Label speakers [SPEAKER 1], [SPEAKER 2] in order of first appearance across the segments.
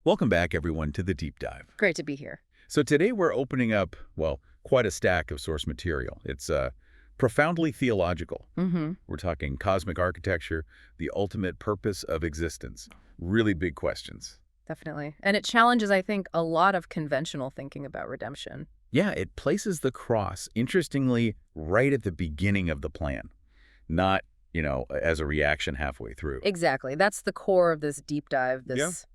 [SPEAKER 1] Welcome back, everyone, to the Deep Dive.
[SPEAKER 2] Great to be here.
[SPEAKER 1] So today we're opening up, well, quite a stack of source material. It's profoundly theological. We're talking cosmic architecture, the ultimate purpose of existence. Really big questions.
[SPEAKER 2] Definitely. And it challenges, I think, a lot of conventional thinking about redemption.
[SPEAKER 1] Yeah, it places the cross, interestingly, right at the beginning of the plan, not, as a reaction halfway through.
[SPEAKER 2] Exactly. That's the core of this deep dive, this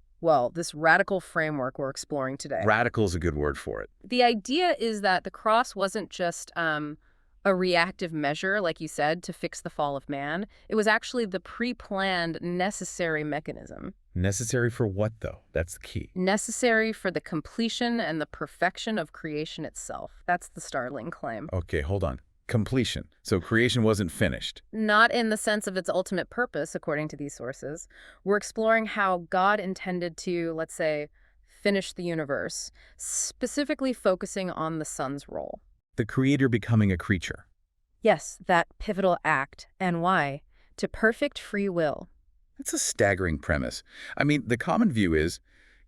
[SPEAKER 2] radical framework we're exploring today.
[SPEAKER 1] Radical's a good word for it.
[SPEAKER 2] The idea is that the cross wasn't just a reactive measure, like you said, to fix the fall of man. It was actually the pre-planned necessary mechanism.
[SPEAKER 1] Necessary for what, though? That's the key.
[SPEAKER 2] Necessary for the completion and the perfection of creation itself. That's the startling claim.
[SPEAKER 1] Okay, hold on. Completion. So creation wasn't finished.
[SPEAKER 2] Not in the sense of its ultimate purpose, according to these sources. We're exploring how God intended to, let's say, finish the universe, specifically focusing on the Son's role.
[SPEAKER 1] The creator becoming a creature.
[SPEAKER 2] Yes, that pivotal act. And why? To perfect free will.
[SPEAKER 1] That's a staggering premise. I mean, the common view is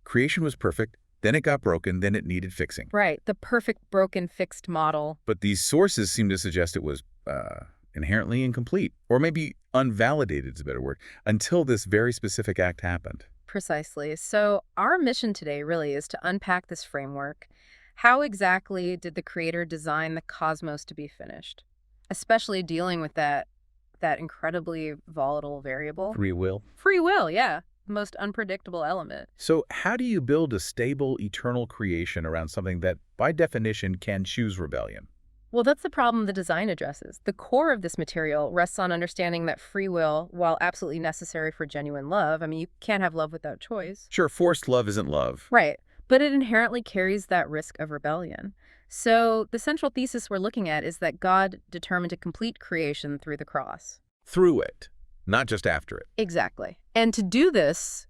[SPEAKER 1] creation was perfect, then it got broken, then it needed fixing.
[SPEAKER 2] Right, the perfect broken fixed model.
[SPEAKER 1] But these sources seem to suggest it was inherently incomplete, or maybe unvalidated is a better word, until this very specific act happened.
[SPEAKER 2] Precisely. So our mission today really is to unpack this framework. How exactly did the Creator design the cosmos to be finished? Especially dealing with that incredibly volatile variable.
[SPEAKER 1] Free will.
[SPEAKER 2] Free will, yeah. Most unpredictable element.
[SPEAKER 1] So how do you build a stable, eternal creation around something that, by definition, can choose rebellion?
[SPEAKER 2] Well, that's the problem the design addresses. The core of this material rests on understanding that free will, while absolutely necessary for genuine love, I mean, you can't have love without choice.
[SPEAKER 1] Sure, forced love isn't love.
[SPEAKER 2] Right. But it inherently carries that risk of rebellion. So the central thesis we're looking at is that God determined to complete creation through the cross.
[SPEAKER 1] Through it, not just after it.
[SPEAKER 2] Exactly. And to do this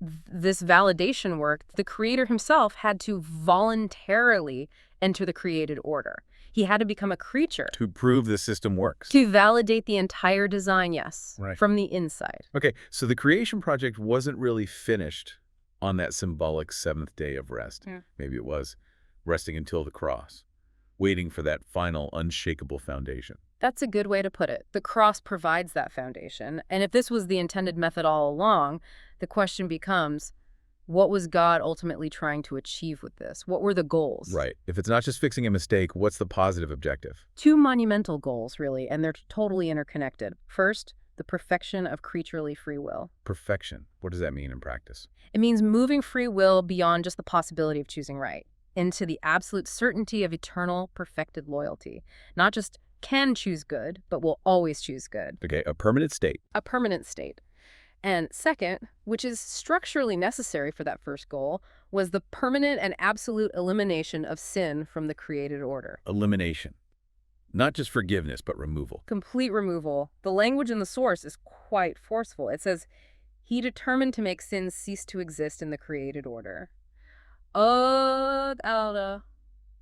[SPEAKER 2] validation work, the Creator himself had to voluntarily enter the created order. He had to become a creature.
[SPEAKER 1] To prove the system works.
[SPEAKER 2] To validate the entire design, yes,
[SPEAKER 1] right.
[SPEAKER 2] From the inside.
[SPEAKER 1] Okay, so the creation project wasn't really finished on that symbolic seventh day of rest.
[SPEAKER 2] Yeah.
[SPEAKER 1] Maybe it was resting until the cross, waiting for that final unshakable foundation.
[SPEAKER 2] That's a good way to put it. The cross provides that foundation. And if this was the intended method all along, the question becomes, what was God ultimately trying to achieve with this? What were the goals?
[SPEAKER 1] Right. If it's not just fixing a mistake, what's the positive objective?
[SPEAKER 2] Two monumental goals, really, and they're totally interconnected. First, the perfection of creaturely free will.
[SPEAKER 1] Perfection. What does that mean in practice?
[SPEAKER 2] It means moving free will beyond just the possibility of choosing right, into the absolute certainty of eternal, perfected loyalty. Not just can choose good, but will always choose good.
[SPEAKER 1] Okay, a permanent state.
[SPEAKER 2] A permanent state. And second, which is structurally necessary for that first goal, was the permanent and absolute elimination of sin from the created order.
[SPEAKER 1] Elimination. Not just forgiveness, but removal.
[SPEAKER 2] Complete removal. The language in the source is quite forceful. It says, he determined to make sin cease to exist in the created order.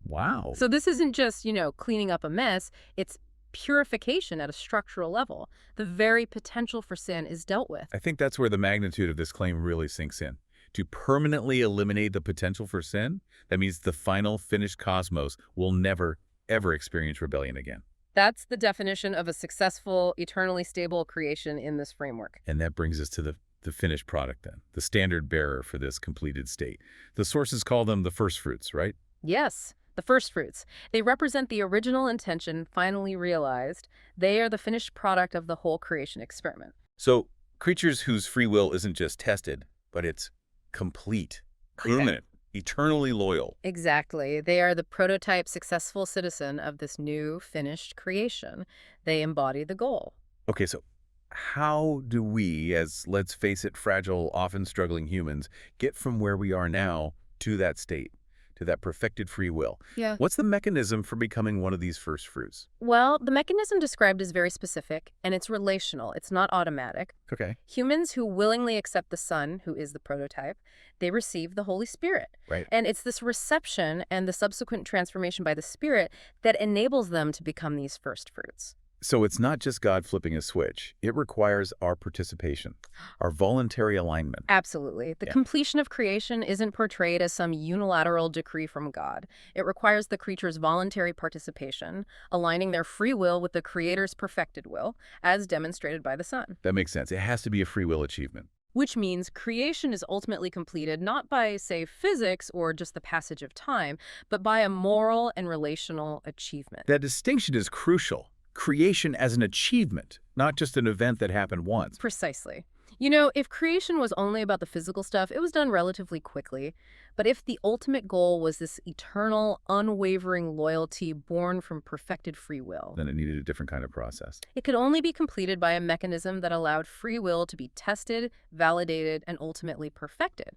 [SPEAKER 2] Wow. So this isn't just, cleaning up a mess. It's purification at a structural level. The very potential for sin is dealt with.
[SPEAKER 1] I think that's where the magnitude of this claim really sinks in. To permanently eliminate the potential for sin, that means the final finished cosmos will never, ever experience rebellion again.
[SPEAKER 2] That's the definition of a successful, eternally stable creation in this framework.
[SPEAKER 1] And that brings us to the finished product then, the standard bearer for this completed state. The sources call them the first fruits, right?
[SPEAKER 2] Yes, the first fruits. They represent the original intention finally realized. They are the finished product of the whole creation experiment.
[SPEAKER 1] So creatures whose free will isn't just tested, but it's complete, permanent, eternally loyal.
[SPEAKER 2] Exactly. They are the prototype successful citizen of this new finished creation. They embody the goal.
[SPEAKER 1] Okay, so how do we, as, let's face it, fragile, often struggling humans, get from where we are now to that state, to that perfected free will?
[SPEAKER 2] Yeah.
[SPEAKER 1] What's the mechanism for becoming one of these first fruits?
[SPEAKER 2] Well, the mechanism described is very specific, and it's relational. It's not automatic.
[SPEAKER 1] Okay.
[SPEAKER 2] Humans who willingly accept the Son, who is the prototype, they receive the Holy Spirit.
[SPEAKER 1] Right.
[SPEAKER 2] And it's this reception and the subsequent transformation by the Spirit that enables them to become these first fruits.
[SPEAKER 1] So it's not just God flipping a switch. It requires our participation, our voluntary alignment.
[SPEAKER 2] Absolutely. The completion of creation isn't portrayed as some unilateral decree from God. It requires the creature's voluntary participation, aligning their free will with the Creator's perfected will, as demonstrated by the Son.
[SPEAKER 1] That makes sense. It has to be a free will achievement.
[SPEAKER 2] Which means creation is ultimately completed not by, say, physics or just the passage of time, but by a moral and relational achievement.
[SPEAKER 1] That distinction is crucial. Creation as an achievement, not just an event that happened once.
[SPEAKER 2] Precisely. You know, if creation was only about the physical stuff, it was done relatively quickly. But if the ultimate goal was this eternal, unwavering loyalty born from perfected free will,
[SPEAKER 1] Then it needed a different kind of process.
[SPEAKER 2] it could only be completed by a mechanism that allowed free will to be tested, validated, and ultimately perfected.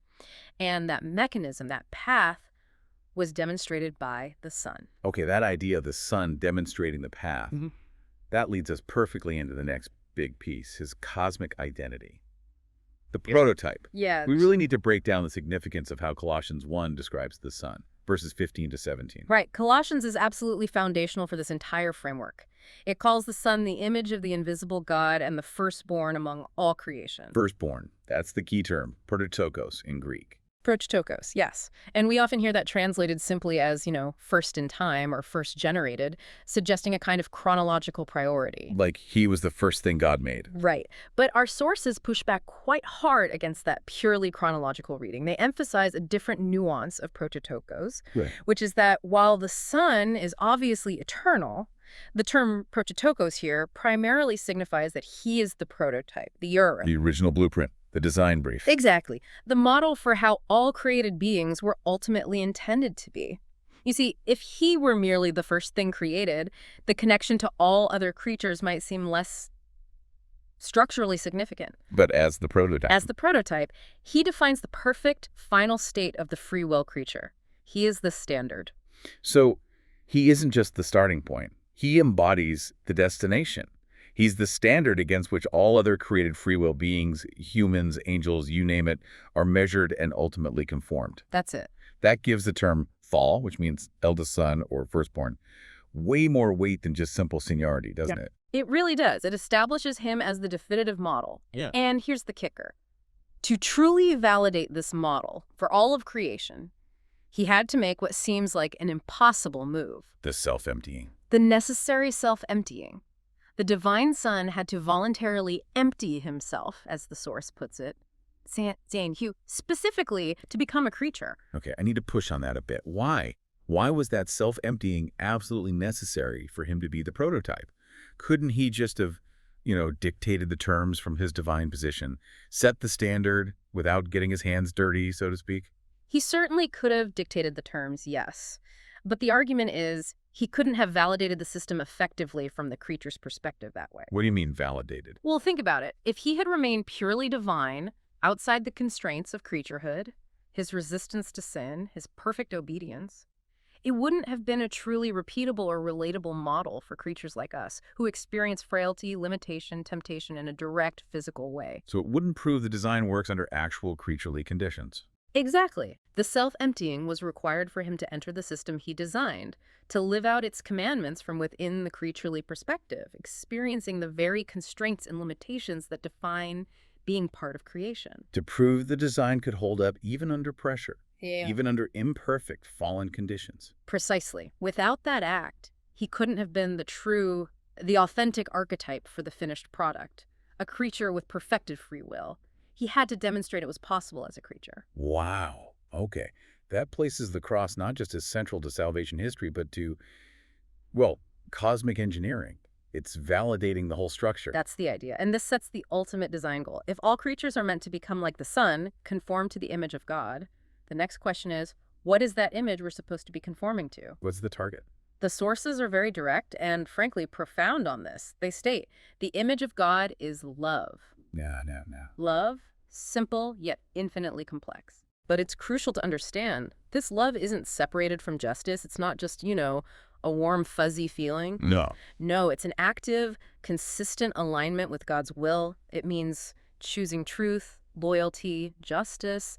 [SPEAKER 2] And that mechanism, that path, was demonstrated by the Son.
[SPEAKER 1] Okay, that idea of the Son demonstrating the path, that leads us perfectly into the next big piece, his cosmic identity. The prototype.
[SPEAKER 2] Yeah.
[SPEAKER 1] We really need to break down the significance of how Colossians 1 describes the Son, verses 15 to 17.
[SPEAKER 2] Right. Colossians is absolutely foundational for this entire framework. It calls the Son the image of the invisible God and the firstborn among all creation.
[SPEAKER 1] Firstborn, that's the key term, prototokos in Greek.
[SPEAKER 2] Prototokos, yes. And we often hear that translated simply as, first in time or first generated, suggesting a kind of chronological priority.
[SPEAKER 1] Like he was the first thing God made.
[SPEAKER 2] Right. But our sources push back quite hard against that purely chronological reading. They emphasize a different nuance of prototokos, which is that while the Son is obviously eternal, the term prototokos here primarily signifies that he is the prototype, the Ura.
[SPEAKER 1] The original blueprint, the design brief.
[SPEAKER 2] Exactly. The model for how all created beings were ultimately intended to be. You see, if he were merely the first thing created, the connection to all other creatures might seem less structurally significant.
[SPEAKER 1] But as the prototype.
[SPEAKER 2] As the prototype, he defines the perfect final state of the free will creature. He is the standard.
[SPEAKER 1] So he isn't just the starting point. He embodies the destination. He's the standard against which all other created free will beings, humans, angels, you name it, are measured and ultimately conformed.
[SPEAKER 2] That's it.
[SPEAKER 1] That gives the term thal, which means eldest son or firstborn, way more weight than just simple seniority, doesn't it?
[SPEAKER 2] It really does. It establishes him as the definitive model.
[SPEAKER 1] Yeah.
[SPEAKER 2] And here's the kicker. To truly validate this model for all of creation, he had to make what seems like an impossible move.
[SPEAKER 1] The self-emptying.
[SPEAKER 2] The necessary self-emptying. The divine Son had to voluntarily empty himself, as the source puts it, specifically to become a creature.
[SPEAKER 1] Okay, I need to push on that a bit. Why? Why was that self-emptying absolutely necessary for him to be the prototype? Couldn't he just have, dictated the terms from his divine position, set the standard without getting his hands dirty, so to speak?
[SPEAKER 2] He certainly could have dictated the terms, yes. But the argument is he couldn't have validated the system effectively from the creature's perspective that way.
[SPEAKER 1] What do you mean validated?
[SPEAKER 2] Well, think about it. If he had remained purely divine, outside the constraints of creaturehood, his resistance to sin, his perfect obedience, it wouldn't have been a truly repeatable or relatable model for creatures like us, who experience frailty, limitation, temptation in a direct physical way.
[SPEAKER 1] So it wouldn't prove the design works under actual creaturely conditions.
[SPEAKER 2] Exactly. The self-emptying was required for him to enter the system he designed, to live out its commandments from within the creaturely perspective, experiencing the very constraints and limitations that define being part of creation.
[SPEAKER 1] To prove the design could hold up even under pressure, even under imperfect, fallen conditions.
[SPEAKER 2] Precisely. Without that act, he couldn't have been the authentic archetype for the finished product, a creature with perfected free will. He had to demonstrate it was possible as a creature.
[SPEAKER 1] Wow. Okay. That places the cross not just as central to salvation history, but to, cosmic engineering. It's validating the whole structure.
[SPEAKER 2] That's the idea. And this sets the ultimate design goal. If all creatures are meant to become like the Son, conform to the image of God, the next question is, what is that image we're supposed to be conforming to?
[SPEAKER 1] What's the target?
[SPEAKER 2] The sources are very direct and, frankly, profound on this. They state, the image of God is love.
[SPEAKER 1] No.
[SPEAKER 2] Love, simple yet infinitely complex. But it's crucial to understand, this love isn't separated from justice. It's not just, a warm, fuzzy feeling. No, it's an active, consistent alignment with God's will. It means choosing truth, loyalty, justice,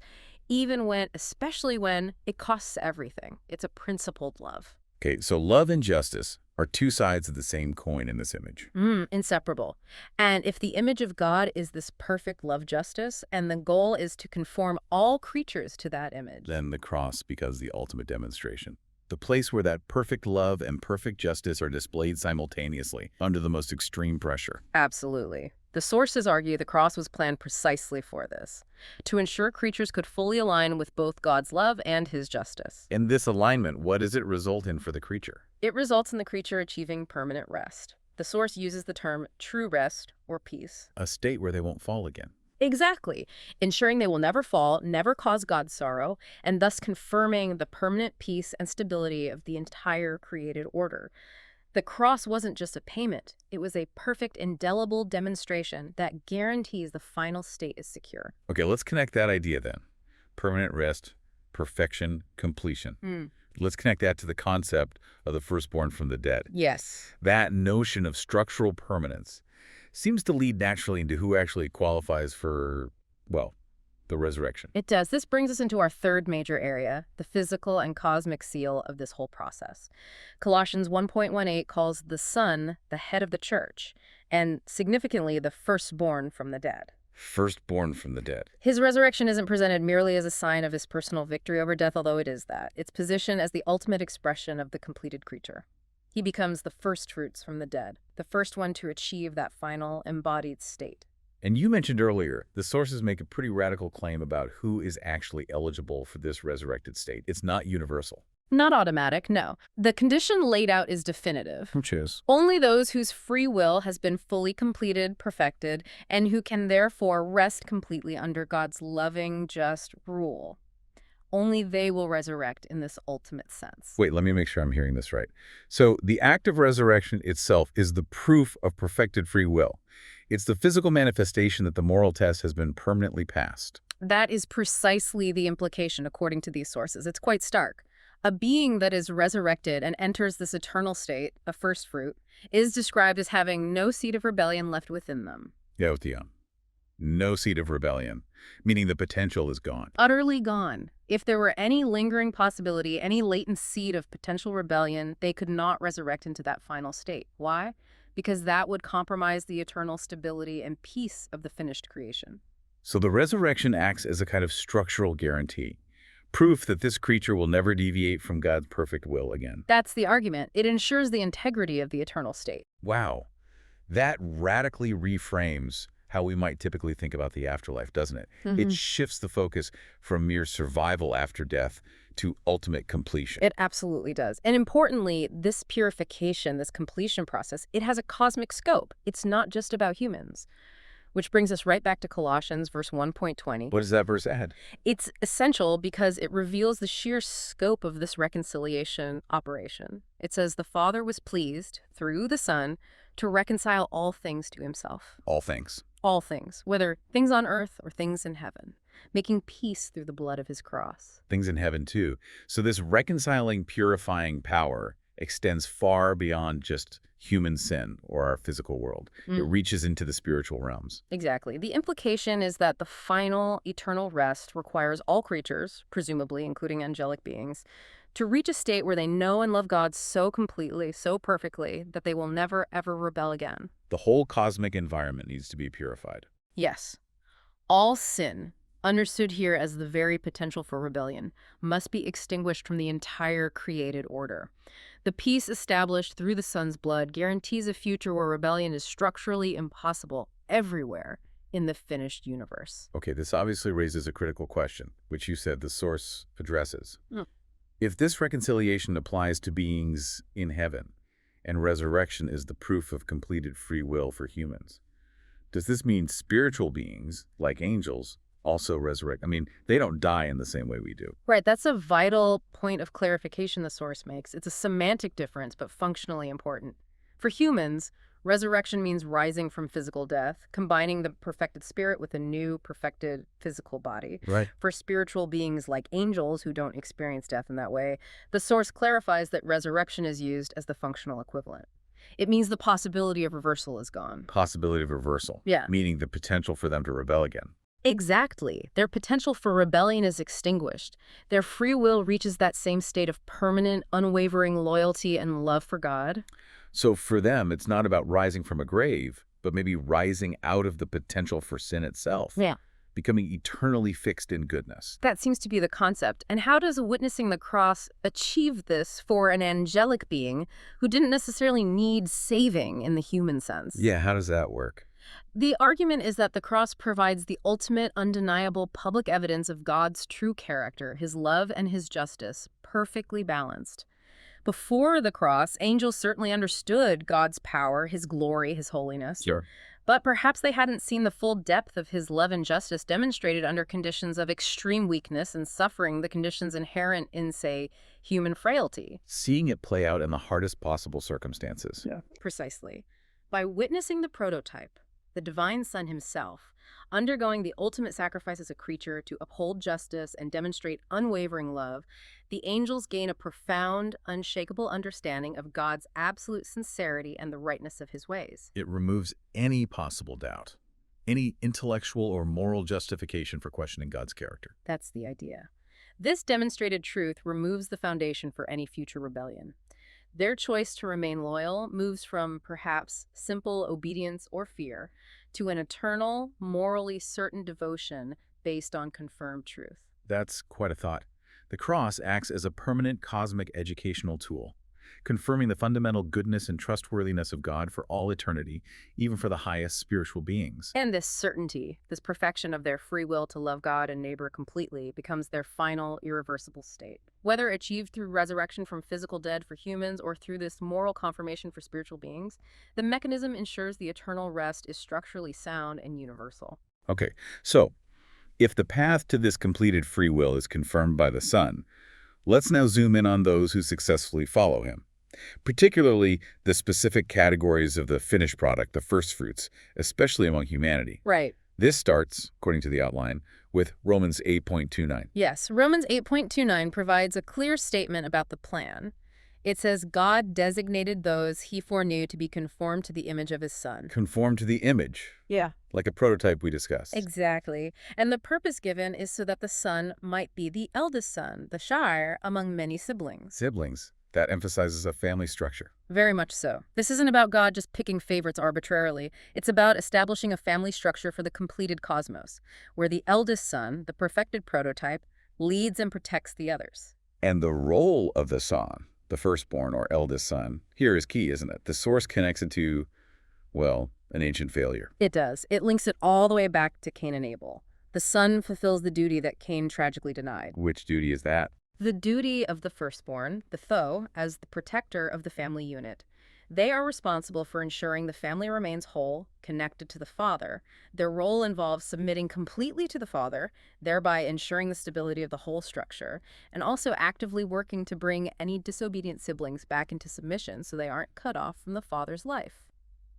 [SPEAKER 2] especially when it costs everything. It's a principled love.
[SPEAKER 1] Okay, so love and justice are two sides of the same coin in this image.
[SPEAKER 2] Inseparable. And if the image of God is this perfect love justice, and the goal is to conform all creatures to that image,
[SPEAKER 1] Then the cross becomes the ultimate demonstration. The place where that perfect love and perfect justice are displayed simultaneously under the most extreme pressure.
[SPEAKER 2] absolutely. The sources argue the cross was planned precisely for this, to ensure creatures could fully align with both God's love and his justice.
[SPEAKER 1] In this alignment, what does it result in for the creature?
[SPEAKER 2] It results in the creature achieving permanent rest. The source uses the term true rest or peace.
[SPEAKER 1] A state where they won't fall again.
[SPEAKER 2] Exactly, ensuring they will never fall, never cause God sorrow, and thus confirming the permanent peace and stability of the entire created order. The cross wasn't just a payment, it was a perfect, indelible demonstration that guarantees the final state is secure.
[SPEAKER 1] Okay, let's connect that idea then. Permanent rest, perfection, completion. Let's connect that to the concept of the firstborn from the dead.
[SPEAKER 2] Yes.
[SPEAKER 1] That notion of structural permanence seems to lead naturally into who actually qualifies for, well, the resurrection.
[SPEAKER 2] It does. This brings us into our third major area, the physical and cosmic seal of this whole process. Colossians 1:18 calls the Son the head of the church, and significantly the firstborn from the dead.
[SPEAKER 1] Firstborn from the dead.
[SPEAKER 2] His resurrection isn't presented merely as a sign of his personal victory over death, although it is that. It's positioned as the ultimate expression of the completed creature. He becomes the first fruits from the dead, the first one to achieve that final embodied state.
[SPEAKER 1] And you mentioned earlier, the sources make a pretty radical claim about who is actually eligible for this resurrected state. It's not universal.
[SPEAKER 2] Not automatic, no. The condition laid out is definitive.
[SPEAKER 1] Which is?
[SPEAKER 2] Only those whose free will has been fully completed, perfected, and who can therefore rest completely under God's loving, just rule. Only they will resurrect in this ultimate sense.
[SPEAKER 1] Wait, let me make sure I'm hearing this right. So the act of resurrection itself is the proof of perfected free will. It's the physical manifestation that the moral test has been permanently passed.
[SPEAKER 2] That is precisely the implication according to these sources. It's quite stark. A being that is resurrected and enters this eternal state, a first fruit, is described as having no seed of rebellion left within them.
[SPEAKER 1] Yeah, no seed of rebellion, meaning the potential is gone.
[SPEAKER 2] Utterly gone. If there were any lingering possibility, any latent seed of potential rebellion, they could not resurrect into that final state. Why? Because that would compromise the eternal stability and peace of the finished creation.
[SPEAKER 1] So the resurrection acts as a kind of structural guarantee, proof that this creature will never deviate from God's perfect will again.
[SPEAKER 2] That's the argument. It ensures the integrity of the eternal state.
[SPEAKER 1] Wow. That radically reframes how we might typically think about the afterlife, doesn't it? It shifts the focus from mere survival after death to ultimate completion.
[SPEAKER 2] It absolutely does. And importantly, this purification, this completion process, it has a cosmic scope. It's not just about humans. Which brings us right back to Colossians verse 1.20.
[SPEAKER 1] What does that verse add?
[SPEAKER 2] It's essential because it reveals the sheer scope of this reconciliation operation. It says the Father was pleased, through the Son, to reconcile all things to himself.
[SPEAKER 1] All things.
[SPEAKER 2] All things, whether things on earth or things in heaven, making peace through the blood of his cross.
[SPEAKER 1] Things in heaven, too. So this reconciling, purifying power extends far beyond just human sin or our physical world. It reaches into the spiritual realms.
[SPEAKER 2] Exactly. The implication is that the final eternal rest requires all creatures, presumably including angelic beings, to reach a state where they know and love God so completely, so perfectly, that they will never, ever rebel again.
[SPEAKER 1] The whole cosmic environment needs to be purified.
[SPEAKER 2] Yes. All sin, understood here as the very potential for rebellion, must be extinguished from the entire created order. The peace established through the Son's blood guarantees a future where rebellion is structurally impossible everywhere in the finished universe.
[SPEAKER 1] Okay, this obviously raises a critical question, which you said the source addresses. If this reconciliation applies to beings in heaven, and resurrection is the proof of completed free will for humans, does this mean spiritual beings, like angels, also resurrect? I mean, they don't die in the same way we do.
[SPEAKER 2] Right, that's a vital point of clarification the source makes. It's a semantic difference, but functionally important. For humans, resurrection means rising from physical death, combining the perfected spirit with a new perfected physical body.
[SPEAKER 1] Right.
[SPEAKER 2] For spiritual beings like angels who don't experience death in that way, the source clarifies that resurrection is used as the functional equivalent. It means the possibility of reversal is gone.
[SPEAKER 1] Possibility of reversal.
[SPEAKER 2] Yeah.
[SPEAKER 1] Meaning the potential for them to rebel again.
[SPEAKER 2] Exactly. Their potential for rebellion is extinguished. Their free will reaches that same state of permanent, unwavering loyalty and love for God.
[SPEAKER 1] So for them, it's not about rising from a grave, but maybe rising out of the potential for sin itself,
[SPEAKER 2] Yeah.
[SPEAKER 1] becoming eternally fixed in goodness.
[SPEAKER 2] That seems to be the concept. And how does witnessing the cross achieve this for an angelic being who didn't necessarily need saving in the human sense?
[SPEAKER 1] Yeah, how does that work?
[SPEAKER 2] The argument is that the cross provides the ultimate, undeniable public evidence of God's true character, his love and his justice, perfectly balanced. Before the cross, angels certainly understood God's power, his glory, his holiness.
[SPEAKER 1] Sure.
[SPEAKER 2] But perhaps they hadn't seen the full depth of his love and justice demonstrated under conditions of extreme weakness and suffering, the conditions inherent in, say, human frailty.
[SPEAKER 1] Seeing it play out in the hardest possible circumstances.
[SPEAKER 2] Yeah. Precisely. By witnessing the prototype, the divine Son himself, undergoing the ultimate sacrifice as a creature to uphold justice and demonstrate unwavering love, the angels gain a profound, unshakable understanding of God's absolute sincerity and the rightness of his ways.
[SPEAKER 1] It removes any possible doubt, any intellectual or moral justification for questioning God's character.
[SPEAKER 2] That's the idea. This demonstrated truth removes the foundation for any future rebellion. Their choice to remain loyal moves from perhaps simple obedience or fear to an eternal, morally certain devotion based on confirmed truth.
[SPEAKER 1] That's quite a thought. The cross acts as a permanent cosmic educational tool, confirming the fundamental goodness and trustworthiness of God for all eternity, even for the highest spiritual beings.
[SPEAKER 2] And this certainty, this perfection of their free will to love God and neighbor completely, becomes their final, irreversible state. Whether achieved through resurrection from physical dead for humans or through this moral confirmation for spiritual beings, the mechanism ensures the eternal rest is structurally sound and universal.
[SPEAKER 1] Okay, so if the path to this completed free will is confirmed by the Son, let's now zoom in on those who successfully follow him, particularly the specific categories of the finished product, the first fruits, especially among humanity.
[SPEAKER 2] Right.
[SPEAKER 1] This starts, according to the outline, with Romans 8.29.
[SPEAKER 2] Yes, Romans 8.29 provides a clear statement about the plan. It says, God designated those he foreknew to be conformed to the image of his Son.
[SPEAKER 1] Conform to the image.
[SPEAKER 2] Yeah.
[SPEAKER 1] Like a prototype we discussed.
[SPEAKER 2] Exactly. And the purpose given is so that the son might be the eldest son, the shire, among many siblings.
[SPEAKER 1] Siblings. That emphasizes a family structure.
[SPEAKER 2] Very much so. This isn't about God just picking favorites arbitrarily. It's about establishing a family structure for the completed cosmos, where the eldest son, the perfected prototype, leads and protects the others.
[SPEAKER 1] And the role of the son, the firstborn or eldest son, here is key, isn't it? The source connects it to, well, an ancient failure.
[SPEAKER 2] It does. It links it all the way back to Cain and Abel. The son fulfills the duty that Cain tragically denied.
[SPEAKER 1] Which duty is that?
[SPEAKER 2] The duty of the firstborn, the Tho, as the protector of the family unit. They are responsible for ensuring the family remains whole, connected to the father. Their role involves submitting completely to the father, thereby ensuring the stability of the whole structure, and also actively working to bring any disobedient siblings back into submission so they aren't cut off from the father's life.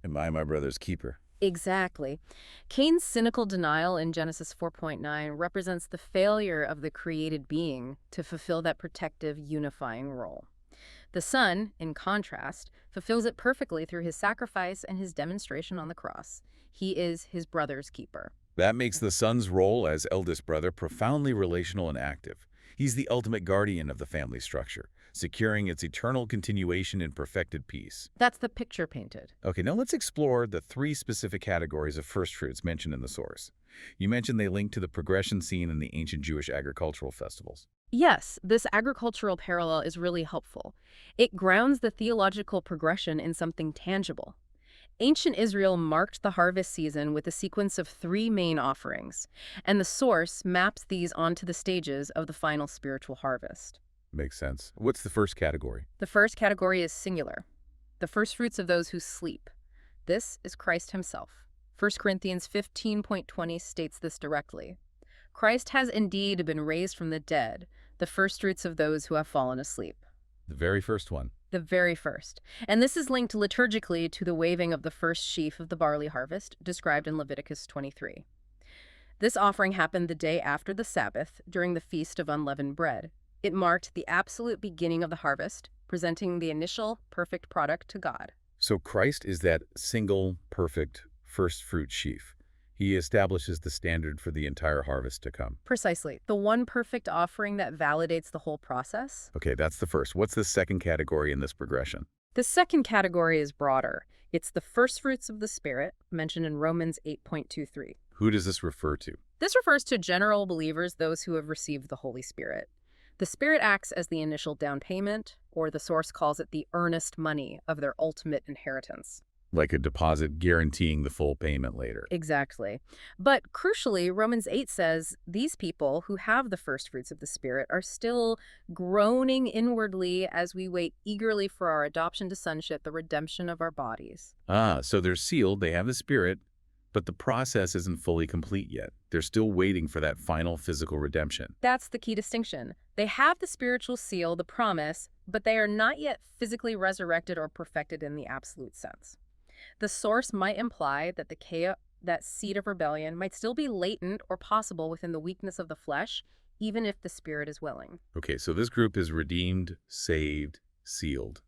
[SPEAKER 1] Am I my brother's keeper?
[SPEAKER 2] Exactly. Cain's cynical denial in Genesis 4.9 represents the failure of the created being to fulfill that protective, unifying role. The Son, in contrast, fulfills it perfectly through his sacrifice and his demonstration on the cross. He is his brother's keeper.
[SPEAKER 1] That makes the son's role as eldest brother profoundly relational and active. He's the ultimate guardian of the family structure, securing its eternal continuation in perfected peace.
[SPEAKER 2] That's the picture painted.
[SPEAKER 1] Okay, now let's explore the three specific categories of first fruits mentioned in the source. You mentioned they link to the progression seen in the ancient Jewish agricultural festivals.
[SPEAKER 2] Yes, this agricultural parallel is really helpful. It grounds the theological progression in something tangible. Ancient Israel marked the harvest season with a sequence of 3 main offerings, and the source maps these onto the stages of the final spiritual harvest.
[SPEAKER 1] Makes sense. What's the first category?
[SPEAKER 2] The first category is singular, the first fruits of those who sleep. This is Christ himself. 1 Corinthians 15.20 states this directly. Christ has indeed been raised from the dead, the first fruits of those who have fallen asleep.
[SPEAKER 1] The very first one.
[SPEAKER 2] The very first. And this is linked liturgically to the waving of the first sheaf of the barley harvest, described in Leviticus 23. This offering happened the day after the Sabbath, during the Feast of Unleavened Bread. It marked the absolute beginning of the harvest, presenting the initial perfect product to God.
[SPEAKER 1] So Christ is that single, perfect, first fruit sheaf. He establishes the standard for the entire harvest to come.
[SPEAKER 2] Precisely. The one perfect offering that validates the whole process.
[SPEAKER 1] Okay, that's the first. What's the second category in this progression?
[SPEAKER 2] The second category is broader. It's the first fruits of the Spirit, mentioned in Romans 8:23.
[SPEAKER 1] Who does this refer to?
[SPEAKER 2] This refers to general believers, those who have received the Holy Spirit. The Spirit acts as the initial down payment, or the source calls it the earnest money of their ultimate inheritance.
[SPEAKER 1] Like a deposit guaranteeing the full payment later.
[SPEAKER 2] Exactly. But crucially, Romans 8 says these people who have the first fruits of the Spirit are still groaning inwardly as we wait eagerly for our adoption to sonship, the redemption of our bodies.
[SPEAKER 1] So they're sealed, they have the Spirit, but the process isn't fully complete yet. They're still waiting for that final physical redemption.
[SPEAKER 2] That's the key distinction. They have the spiritual seal, the promise, but they are not yet physically resurrected or perfected in the absolute sense. The source might imply that that seed of rebellion might still be latent or possible within the weakness of the flesh, even if the Spirit is willing.
[SPEAKER 1] Okay, so this group is redeemed, saved, sealed.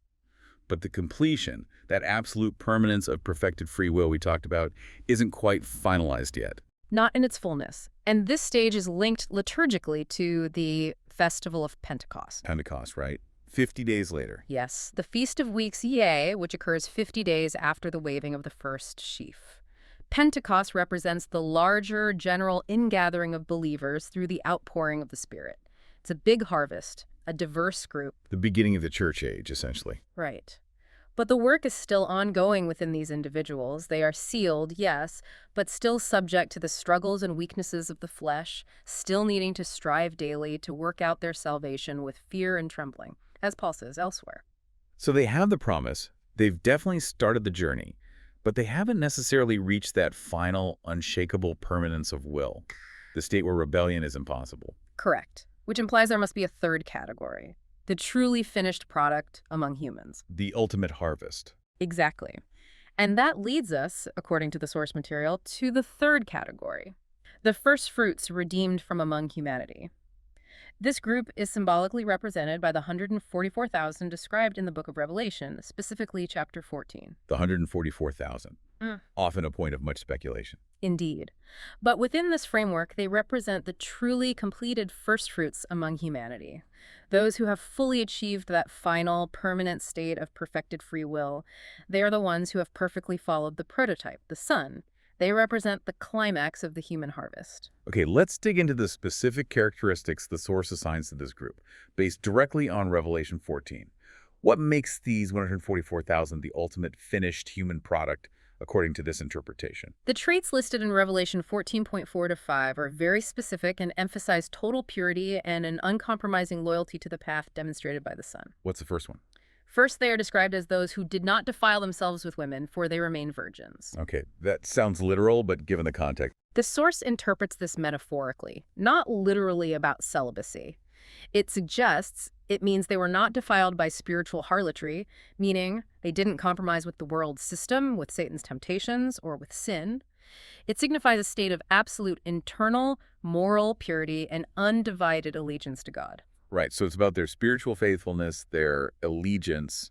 [SPEAKER 1] But the completion, that absolute permanence of perfected free will we talked about, isn't quite finalized yet.
[SPEAKER 2] Not in its fullness. And this stage is linked liturgically to the Festival of Pentecost.
[SPEAKER 1] Pentecost, right? 50 days later.
[SPEAKER 2] Yes, the Feast of Weeks, which occurs 50 days after the waving of the first sheaf. Pentecost represents the larger general ingathering of believers through the outpouring of the Spirit. It's a big harvest, a diverse group.
[SPEAKER 1] The beginning of the church age, essentially.
[SPEAKER 2] Right. But the work is still ongoing within these individuals. They are sealed, yes, but still subject to the struggles and weaknesses of the flesh, still needing to strive daily to work out their salvation with fear and trembling, as Paul says elsewhere.
[SPEAKER 1] So they have the promise, they've definitely started the journey, but they haven't necessarily reached that final, unshakable permanence of will, the state where rebellion is impossible.
[SPEAKER 2] Correct, which implies there must be a third category, the truly finished product among humans.
[SPEAKER 1] The ultimate harvest.
[SPEAKER 2] Exactly. And that leads us, according to the source material, to the third category, the first fruits redeemed from among humanity. This group is symbolically represented by the 144,000 described in the book of Revelation, specifically chapter 14.
[SPEAKER 1] The 144,000. Often a point of much speculation.
[SPEAKER 2] Indeed. But within this framework, they represent the truly completed first fruits among humanity. Those who have fully achieved that final, permanent state of perfected free will. They are the ones who have perfectly followed the prototype, the Son. They represent the climax of the human harvest.
[SPEAKER 1] Okay, let's dig into the specific characteristics the source assigns to this group, based directly on Revelation 14. What makes these 144,000 the ultimate finished human product, according to this interpretation?
[SPEAKER 2] The traits listed in Revelation 14.4-5 are very specific and emphasize total purity and an uncompromising loyalty to the path demonstrated by the Son.
[SPEAKER 1] What's the first one?
[SPEAKER 2] First, they are described as those who did not defile themselves with women, for they remain virgins.
[SPEAKER 1] Okay, that sounds literal, but given the context.
[SPEAKER 2] The source interprets this metaphorically, not literally about celibacy. It suggests it means they were not defiled by spiritual harlotry, meaning they didn't compromise with the world's system, with Satan's temptations, or with sin. It signifies a state of absolute internal, moral purity and undivided allegiance to God.
[SPEAKER 1] Right, so it's about their spiritual faithfulness, their allegiance,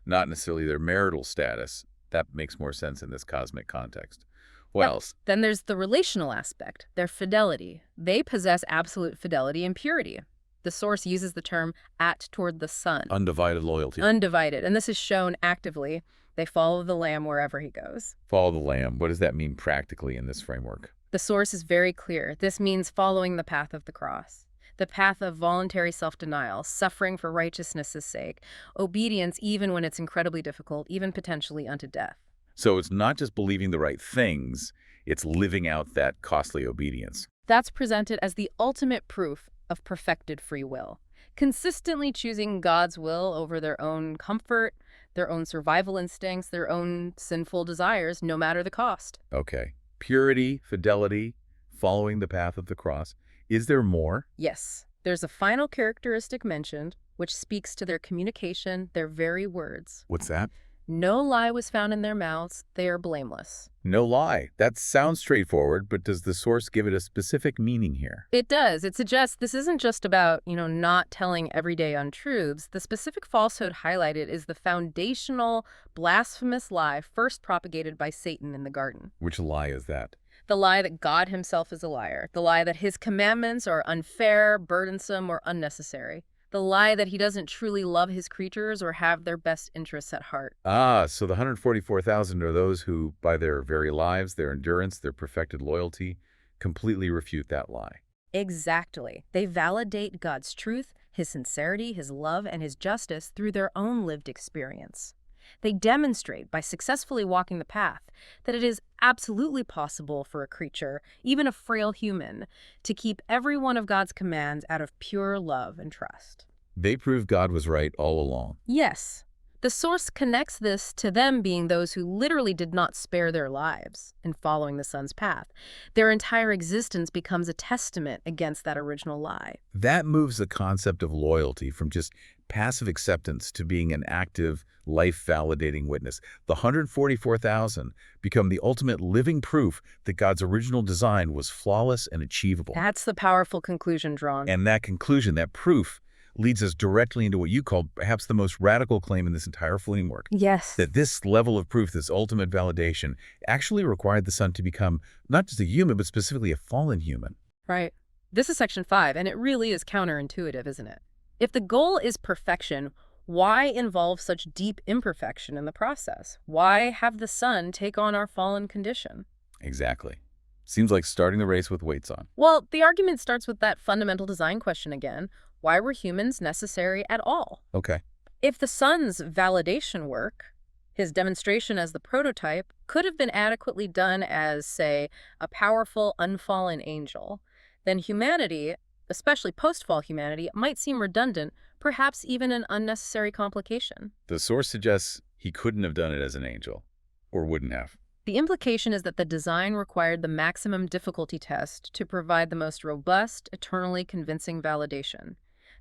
[SPEAKER 1] not necessarily their marital status. That makes more sense in this cosmic context. What else?
[SPEAKER 2] Then there's the relational aspect, their fidelity. They possess absolute fidelity and purity. The source uses the term "at toward the Son."
[SPEAKER 1] Undivided loyalty.
[SPEAKER 2] Undivided, and this is shown actively. They follow the Lamb wherever he goes.
[SPEAKER 1] Follow the Lamb. What does that mean practically in this framework?
[SPEAKER 2] The source is very clear. This means following the path of the cross. The path of voluntary self-denial, suffering for righteousness' sake, obedience even when it's incredibly difficult, even potentially unto death.
[SPEAKER 1] So it's not just believing the right things, it's living out that costly obedience.
[SPEAKER 2] That's presented as the ultimate proof of perfected free will, consistently choosing God's will over their own comfort, their own survival instincts, their own sinful desires, no matter the cost.
[SPEAKER 1] Okay. Purity, fidelity, following the path of the cross. Is there more?
[SPEAKER 2] Yes. There's a final characteristic mentioned, which speaks to their communication, their very words.
[SPEAKER 1] What's that?
[SPEAKER 2] No lie was found in their mouths. They are blameless.
[SPEAKER 1] No lie. That sounds straightforward, but does the source give it a specific meaning here?
[SPEAKER 2] It does. It suggests this isn't just about, not telling everyday untruths. The specific falsehood highlighted is the foundational, blasphemous lie first propagated by Satan in the garden.
[SPEAKER 1] Which lie is that?
[SPEAKER 2] The lie that God himself is a liar. The lie that his commandments are unfair, burdensome, or unnecessary. The lie that he doesn't truly love his creatures or have their best interests at heart.
[SPEAKER 1] Ah, so the 144,000 are those who, by their very lives, their endurance, their perfected loyalty, completely refute that lie.
[SPEAKER 2] Exactly. They validate God's truth, his sincerity, his love, and his justice through their own lived experience. They demonstrate by successfully walking the path that it is absolutely possible for a creature, even a frail human, to keep every one of God's commands out of pure love and trust.
[SPEAKER 1] They prove God was right all along.
[SPEAKER 2] Yes, the source connects this to them being those who literally did not spare their lives in following the Son's path. Their entire existence becomes a testament against that original lie.
[SPEAKER 1] That moves the concept of loyalty from just passive acceptance to being an active, life-validating witness. The 144,000 become the ultimate living proof that God's original design was flawless and achievable.
[SPEAKER 2] That's the powerful conclusion drawn.
[SPEAKER 1] And that conclusion, that proof, leads us directly into what you called perhaps the most radical claim in this entire framework.
[SPEAKER 2] Yes.
[SPEAKER 1] That this level of proof, this ultimate validation, actually required the Son to become not just a human, but specifically a fallen human.
[SPEAKER 2] Right. This is section 5, and it really is counterintuitive, isn't it? If the goal is perfection, why involve such deep imperfection in the process? Why have the Son take on our fallen condition?
[SPEAKER 1] Exactly. Seems like starting the race with weights on.
[SPEAKER 2] Well, the argument starts with that fundamental design question again. Why were humans necessary at all?
[SPEAKER 1] Okay.
[SPEAKER 2] If the Son's validation work, his demonstration as the prototype, could have been adequately done as, say, a powerful, unfallen angel, then humanity, especially post-fall humanity, might seem redundant, perhaps even an unnecessary complication.
[SPEAKER 1] The source suggests he couldn't have done it as an angel, or wouldn't have.
[SPEAKER 2] The implication is that the design required the maximum difficulty test to provide the most robust, eternally convincing validation.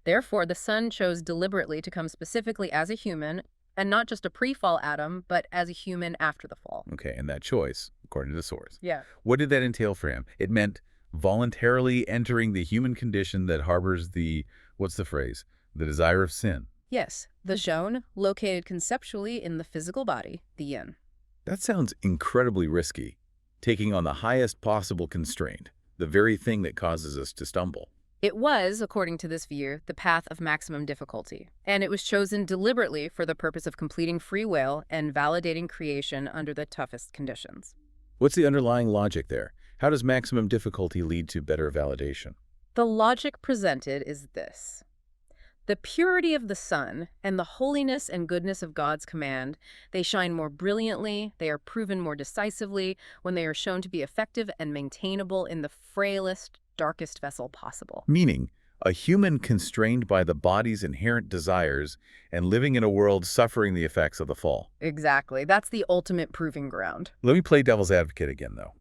[SPEAKER 2] Therefore, the Son chose deliberately to come specifically as a human, and not just a pre-fall Adam, but as a human after the fall.
[SPEAKER 1] Okay, and that choice, according to the source.
[SPEAKER 2] Yeah.
[SPEAKER 1] What did that entail for him? It meant voluntarily entering the human condition that harbors the, what's the phrase? The desire of sin.
[SPEAKER 2] Yes, the zone, located conceptually in the physical body, the yin.
[SPEAKER 1] That sounds incredibly risky, taking on the highest possible constraint, the very thing that causes us to stumble.
[SPEAKER 2] It was, according to this view, the path of maximum difficulty, and it was chosen deliberately for the purpose of completing free will and validating creation under the toughest conditions.
[SPEAKER 1] What's the underlying logic there? How does maximum difficulty lead to better validation?
[SPEAKER 2] The logic presented is this. The purity of the Son and the holiness and goodness of God's command, they shine more brilliantly, they are proven more decisively when they are shown to be effective and maintainable in the frailest, darkest vessel possible.
[SPEAKER 1] Meaning, a human constrained by the body's inherent desires and living in a world suffering the effects of the fall.
[SPEAKER 2] Exactly. That's the ultimate proving ground.
[SPEAKER 1] Let me play devil's advocate again, though.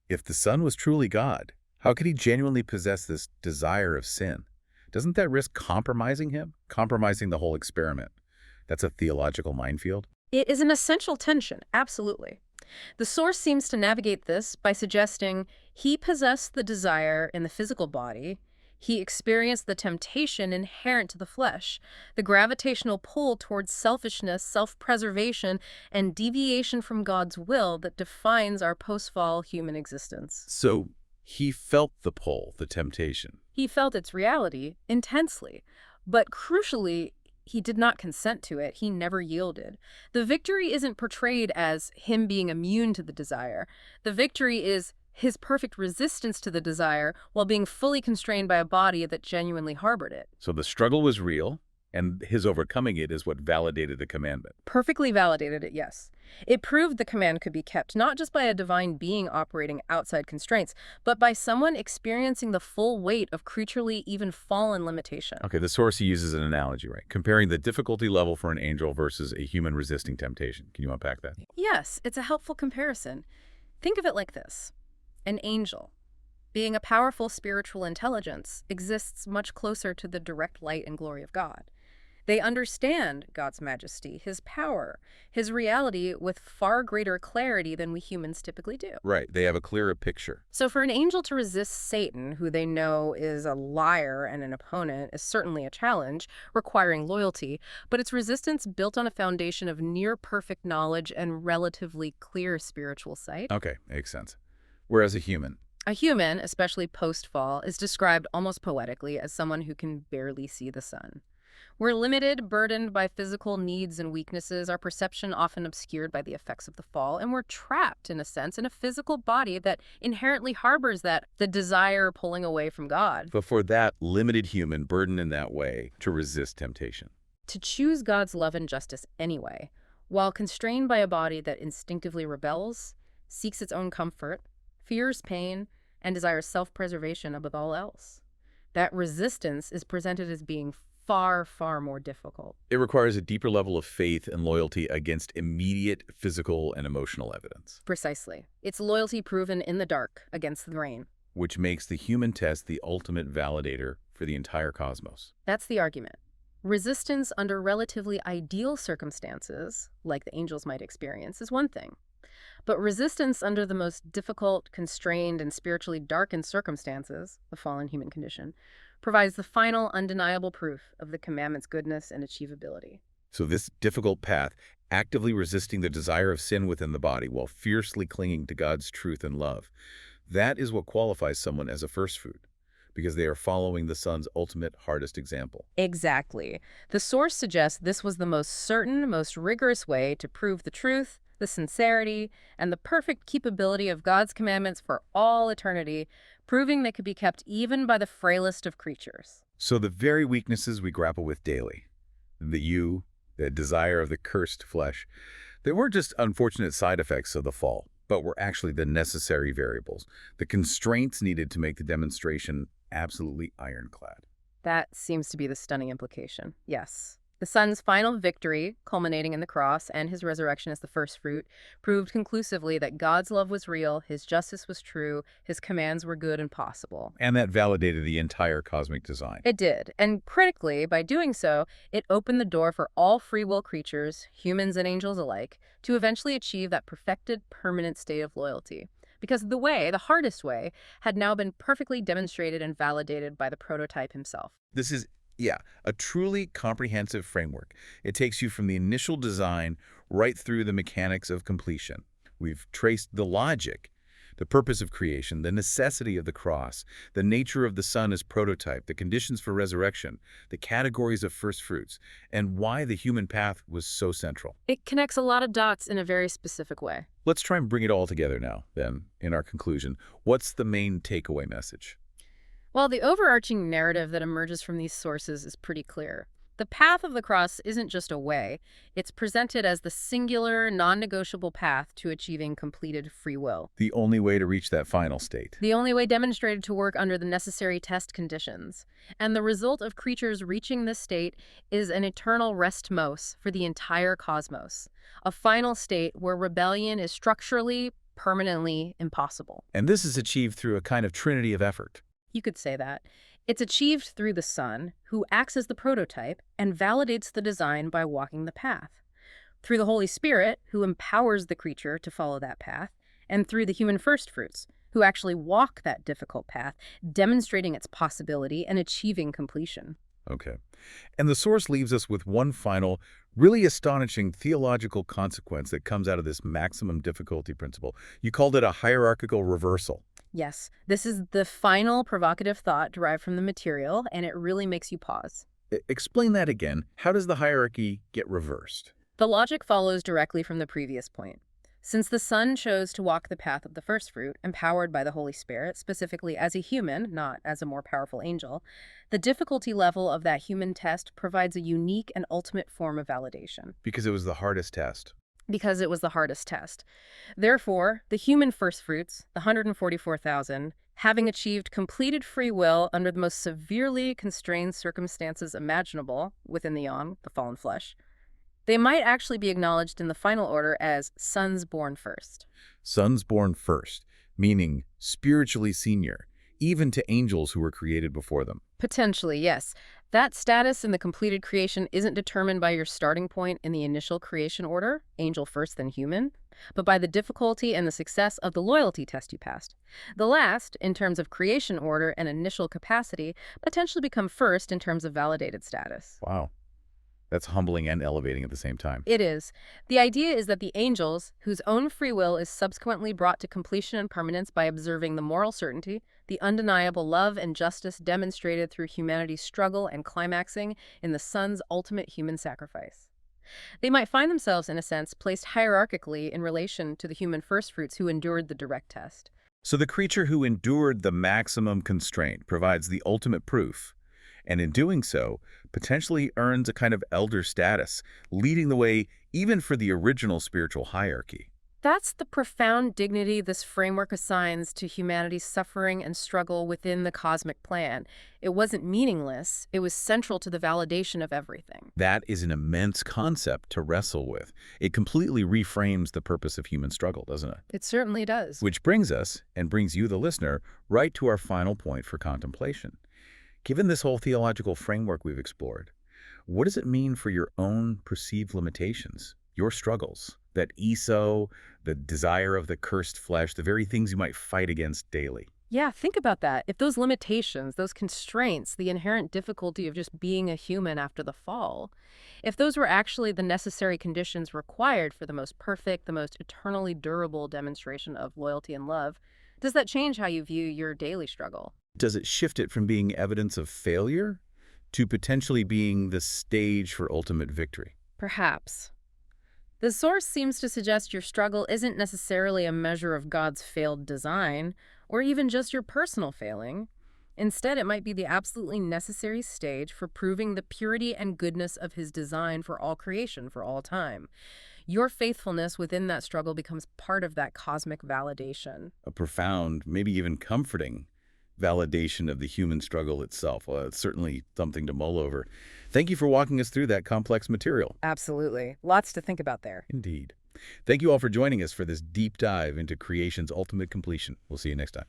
[SPEAKER 1] If the Son was truly God, how could he genuinely possess this desire of sin? Doesn't that risk compromising him? Compromising the whole experiment? That's a theological minefield.
[SPEAKER 2] It is an essential tension, absolutely. The source seems to navigate this by suggesting he possessed the desire in the physical body, he experienced the temptation inherent to the flesh, the gravitational pull towards selfishness, self-preservation, and deviation from God's will that defines our post-fall human existence.
[SPEAKER 1] So he felt the pull, the temptation.
[SPEAKER 2] He felt its reality intensely, but crucially, he did not consent to it. He never yielded. The victory isn't portrayed as him being immune to the desire. The victory is his perfect resistance to the desire while being fully constrained by a body that genuinely harbored it.
[SPEAKER 1] So the struggle was real, and his overcoming it is what validated the commandment.
[SPEAKER 2] Perfectly validated it, yes. It proved the command could be kept, not just by a divine being operating outside constraints, but by someone experiencing the full weight of creaturely, even fallen limitation.
[SPEAKER 1] Okay, the source uses an analogy, right? Comparing the difficulty level for an angel versus a human resisting temptation. Can you unpack that?
[SPEAKER 2] Yes, it's a helpful comparison. Think of it like this. An angel, being a powerful spiritual intelligence, exists much closer to the direct light and glory of God. They understand God's majesty, his power, his reality with far greater clarity than we humans typically do.
[SPEAKER 1] Right, they have a clearer picture.
[SPEAKER 2] So for an angel to resist Satan, who they know is a liar and an opponent, is certainly a challenge, requiring loyalty, but its resistance built on a foundation of near-perfect knowledge and relatively clear spiritual sight.
[SPEAKER 1] Okay, makes sense. Whereas a human,
[SPEAKER 2] A human, especially post-fall, is described almost poetically as someone who can barely see the sun. We're limited, burdened by physical needs and weaknesses, our perception often obscured by the effects of the fall, and we're trapped, in a sense, in a physical body that inherently harbors the desire pulling away from God.
[SPEAKER 1] but for that limited human burdened in that way to resist temptation.
[SPEAKER 2] To choose God's love and justice anyway, while constrained by a body that instinctively rebels, seeks its own comfort, fears pain, and desires self-preservation above all else. That resistance is presented as being far, far more difficult.
[SPEAKER 1] It requires a deeper level of faith and loyalty against immediate physical and emotional evidence,
[SPEAKER 2] Precisely. It's loyalty proven in the dark against the rain.
[SPEAKER 1] which makes the human test the ultimate validator for the entire cosmos.
[SPEAKER 2] That's the argument. Resistance under relatively ideal circumstances, like the angels might experience, is one thing. But resistance under the most difficult, constrained, and spiritually darkened circumstances, the fallen human condition, provides the final undeniable proof of the commandment's goodness and achievability.
[SPEAKER 1] So this difficult path, actively resisting the desire of sin within the body while fiercely clinging to God's truth and love, that is what qualifies someone as a first fruit, because they are following the Son's ultimate, hardest example.
[SPEAKER 2] Exactly. The source suggests this was the most certain, most rigorous way to prove the truth, the sincerity, and the perfect keepability of God's commandments for all eternity, proving they could be kept even by the frailest of creatures.
[SPEAKER 1] So the very weaknesses we grapple with daily, the desire of the cursed flesh, they weren't just unfortunate side effects of the fall, but were actually the necessary variables, the constraints needed to make the demonstration absolutely ironclad.
[SPEAKER 2] That seems to be the stunning implication. Yes. The Son's final victory, culminating in the cross and his resurrection as the first fruit, proved conclusively that God's love was real, his justice was true, his commands were good and possible.
[SPEAKER 1] And that validated the entire cosmic design.
[SPEAKER 2] It did. And critically, by doing so, it opened the door for all free will creatures, humans and angels alike, to eventually achieve that perfected, permanent state of loyalty. Because the hardest way, had now been perfectly demonstrated and validated by the prototype himself.
[SPEAKER 1] This is, a truly comprehensive framework. It takes you from the initial design right through the mechanics of completion. We've traced the logic, the purpose of creation, the necessity of the cross, the nature of the Son as prototype, the conditions for resurrection, the categories of first fruits, and why the human path was so central.
[SPEAKER 2] It connects a lot of dots in a very specific way.
[SPEAKER 1] Let's try and bring it all together now, then, in our conclusion. What's the main takeaway message?
[SPEAKER 2] Well, the overarching narrative that emerges from these sources is pretty clear. The path of the cross isn't just a way. It's presented as the singular, non-negotiable path to achieving completed free will.
[SPEAKER 1] The only way to reach that final state.
[SPEAKER 2] The only way demonstrated to work under the necessary test conditions. And the result of creatures reaching this state is an eternal restmos for the entire cosmos. A final state where rebellion is structurally, permanently impossible.
[SPEAKER 1] And this is achieved through a kind of trinity of effort.
[SPEAKER 2] You could say that. It's achieved through the Son, who acts as the prototype and validates the design by walking the path. Through the Holy Spirit, who empowers the creature to follow that path. And through the human firstfruits, who actually walk that difficult path, demonstrating its possibility and achieving completion.
[SPEAKER 1] Okay. And the source leaves us with one final, really astonishing theological consequence that comes out of this maximum difficulty principle. You called it a hierarchical reversal.
[SPEAKER 2] Yes, this is the final provocative thought derived from the material, and it really makes you pause.
[SPEAKER 1] Explain that again. How does the hierarchy get reversed?
[SPEAKER 2] The logic follows directly from the previous point. Since the Son chose to walk the path of the first fruit, empowered by the Holy Spirit, specifically as a human, not as a more powerful angel, the difficulty level of that human test provides a unique and ultimate form of validation.
[SPEAKER 1] Because it was the hardest test.
[SPEAKER 2] Because it was the hardest test. Therefore, the human firstfruits, the 144,000, having achieved completed free will under the most severely constrained circumstances imaginable within the Yom, the fallen flesh, they might actually be acknowledged in the final order as sons born first.
[SPEAKER 1] Sons born first, meaning spiritually senior, even to angels who were created before them.
[SPEAKER 2] Potentially, yes. That status in the completed creation isn't determined by your starting point in the initial creation order, angel first then human, but by the difficulty and the success of the loyalty test you passed. The last, in terms of creation order and initial capacity, potentially become first in terms of validated status.
[SPEAKER 1] Wow. That's humbling and elevating at the same time.
[SPEAKER 2] It is. The idea is that the angels, whose own free will is subsequently brought to completion and permanence by observing the moral certainty, the undeniable love and justice demonstrated through humanity's struggle and climaxing in the Son's ultimate human sacrifice. They might find themselves, in a sense, placed hierarchically in relation to the human firstfruits who endured the direct test.
[SPEAKER 1] So the creature who endured the maximum constraint provides the ultimate proof, and in doing so, potentially earns a kind of elder status, leading the way even for the original spiritual hierarchy.
[SPEAKER 2] That's the profound dignity this framework assigns to humanity's suffering and struggle within the cosmic plan. It wasn't meaningless, it was central to the validation of everything.
[SPEAKER 1] That is an immense concept to wrestle with. It completely reframes the purpose of human struggle, doesn't it?
[SPEAKER 2] It certainly does.
[SPEAKER 1] Which brings us, and brings you, the listener, right to our final point for contemplation. Given this whole theological framework we've explored, what does it mean for your own perceived limitations, your struggles, that ego, the desire of the cursed flesh, the very things you might fight against daily?
[SPEAKER 2] Yeah, think about that. If those limitations, those constraints, the inherent difficulty of just being a human after the fall, if those were actually the necessary conditions required for the most perfect, the most eternally durable demonstration of loyalty and love, does that change how you view your daily struggle?
[SPEAKER 1] Does it shift it from being evidence of failure to potentially being the stage for ultimate victory?
[SPEAKER 2] Perhaps. The source seems to suggest your struggle isn't necessarily a measure of God's failed design, or even just your personal failing. Instead, it might be the absolutely necessary stage for proving the purity and goodness of his design for all creation, for all time. Your faithfulness within that struggle becomes part of that cosmic validation.
[SPEAKER 1] A profound, maybe even comforting validation of the human struggle itself. Well, it's certainly something to mull over. Thank you for walking us through that complex material.
[SPEAKER 2] Absolutely. Lots to think about there.
[SPEAKER 1] Indeed. Thank you all for joining us for this deep dive into creation's ultimate completion. We'll see you next time.